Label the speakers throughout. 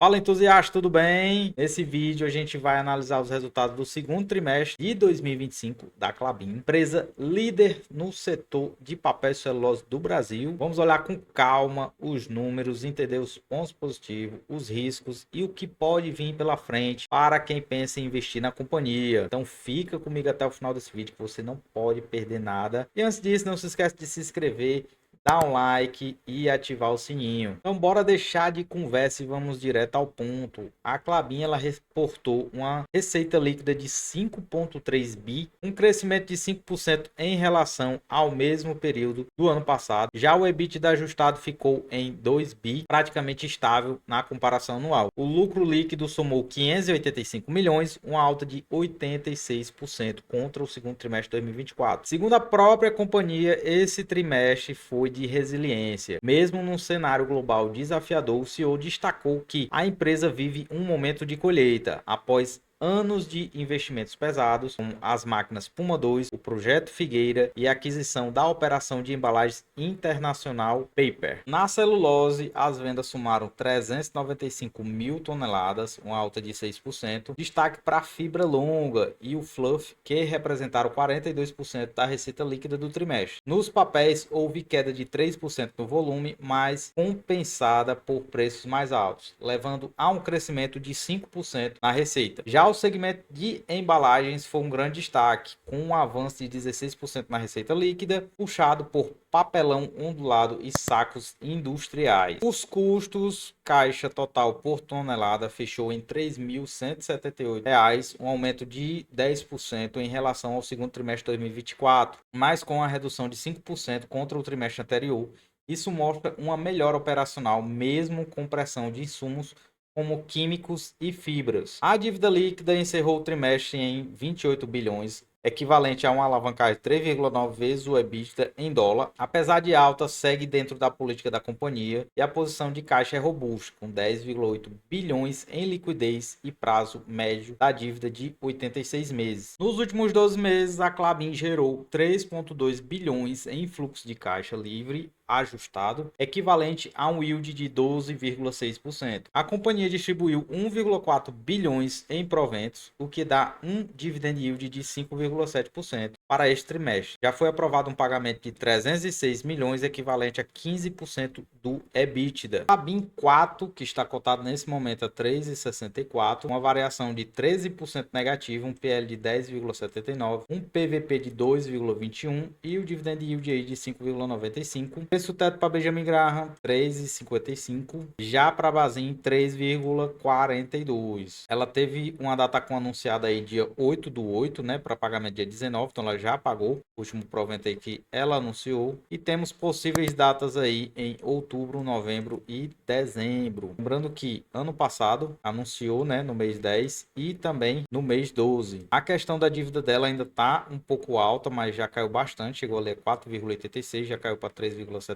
Speaker 1: Fala, entusiasta, tudo bem? Nesse vídeo a gente vai analisar os resultados do segundo trimestre de 2025 da Klabin, empresa líder no setor de papel e celulose do Brasil. Vamos olhar com calma os números, entender os pontos positivos, os riscos e o que pode vir pela frente para quem pensa em investir na companhia. Então fica comigo até o final desse vídeo que você não pode perder nada. E antes disso, não se esquece de se inscrever, dar um like e ativar o sininho. Então bora deixar de conversa e vamos direto ao ponto. A Klabin ela reportou uma receita líquida de 5,3 bi, um crescimento de 5% em relação ao mesmo período do ano passado. Já o EBITDA ajustado ficou em 2 bi, praticamente estável na comparação anual. O lucro líquido somou 585 milhões, uma alta de 86% contra o segundo trimestre de 2024. Segundo a própria companhia, esse trimestre foi de resiliência. Mesmo num cenário global desafiador, o CEO destacou que a empresa vive um momento de colheita após anos de investimentos pesados, como as máquinas Puma 2, o projeto Figueira e a aquisição da operação de embalagens internacional Paper. Na celulose, as vendas somaram 395 mil toneladas, uma alta de 6%. Destaque para a fibra longa e o fluff, que representaram 42% da receita líquida do trimestre. Nos papéis, houve queda de 3% no volume, mas compensada por preços mais altos, levando a um crescimento de 5% na receita. Já o segmento de embalagens foi um grande destaque, com um avanço de 16% na receita líquida, puxado por papelão ondulado e sacos industriais. Os custos, caixa total por tonelada fechou em R$ 3.178, um aumento de 10% em relação ao segundo trimestre de 2024, mas com a redução de 5% contra o trimestre anterior. Isso mostra uma melhora operacional, mesmo com pressão de insumos como químicos e fibras. A dívida líquida encerrou o trimestre em 28 bilhões, equivalente a uma alavancagem de 3,9 vezes o EBITDA em dólar. Apesar de alta, segue dentro da política da companhia e a posição de caixa é robusta, com 10,8 bilhões em liquidez e prazo médio da dívida de 86 meses. Nos últimos 12 meses, a Klabin gerou 3,2 bilhões em fluxo de caixa livre ajustado, equivalente a um yield de 12,6%. A companhia distribuiu 1,4 bilhões em proventos, o que dá um dividend yield de 5,7% para este trimestre. Já foi aprovado um pagamento de 306 milhões, equivalente a 15% do EBITDA. A BIM 4, que está cotado nesse momento a 3,64, uma variação de 13% negativa, um PL de 10,79, um PVP de 2,21 e o dividend yield aí de 5,95. Preço teto para Benjamin Graham, 3,55. Já para Bazin, 3,42. Ela teve uma data anunciada aí dia 8/8, né? Para pagamento dia 19, então ela já pagou o último provento aí que ela anunciou. E temos possíveis datas aí em outubro, novembro e dezembro. Lembrando que ano passado anunciou, né? No mês 10 e também no mês 12. A questão da dívida dela ainda tá um pouco alta, mas já caiu bastante. Chegou ali a 4,86, já caiu para 3,75.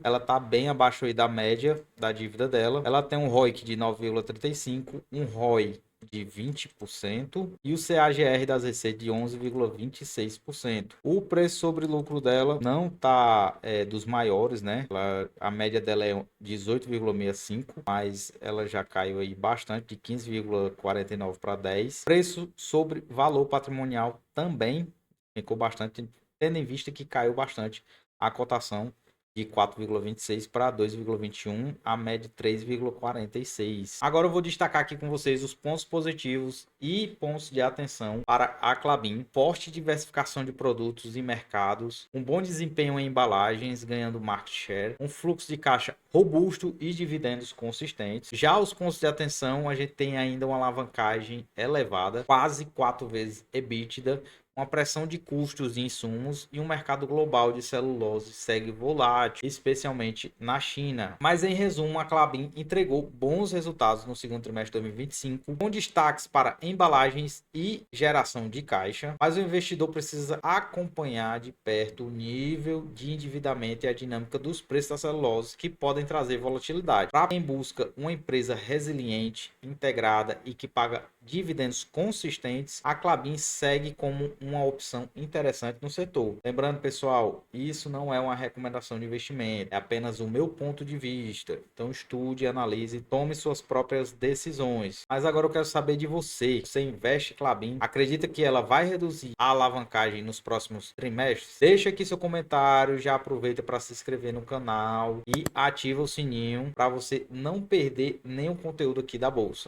Speaker 1: Ela tá bem abaixo aí da média da dívida dela. Ela tem um ROIC de 9,35, um ROI de 20% e o CAGR das receitas de 11,26%. O preço sobre lucro dela não tá dos maiores, né? A média dela é 18,65, mas ela já caiu aí bastante, de 15,49 para 10. Preço sobre valor patrimonial também ficou bastante, tendo em vista que caiu bastante a cotação de 4,26 para 2,21, a média 3,46. Agora eu vou destacar aqui com vocês os pontos positivos e pontos de atenção para a Klabin. Forte diversificação de produtos e mercados, um bom desempenho em embalagens, ganhando market share, um fluxo de caixa robusto e dividendos consistentes. Já os pontos de atenção, a gente tem ainda uma alavancagem elevada, quase 4 vezes EBITDA, uma pressão de custos e insumos e um mercado global de celulose segue volátil, especialmente na China. Mas em resumo, a Klabin entregou bons resultados no segundo trimestre de 2025, com destaques para embalagens e geração de caixa, mas o investidor precisa acompanhar de perto o nível de endividamento e a dinâmica dos preços da celulose, que podem trazer volatilidade. Para quem busca uma empresa resiliente, integrada e que paga dividendos consistentes, a Klabin segue como uma opção interessante no setor. Lembrando, pessoal, isso não é uma recomendação de investimento, é apenas o meu ponto de vista. Então estude, analise, tome suas próprias decisões. Mas agora eu quero saber de você. Você investe em Klabin? Acredita que ela vai reduzir a alavancagem nos próximos trimestres? Deixa aqui seu comentário, já aproveita para se inscrever no canal e ativa o sininho para você não perder nenhum conteúdo aqui da bolsa.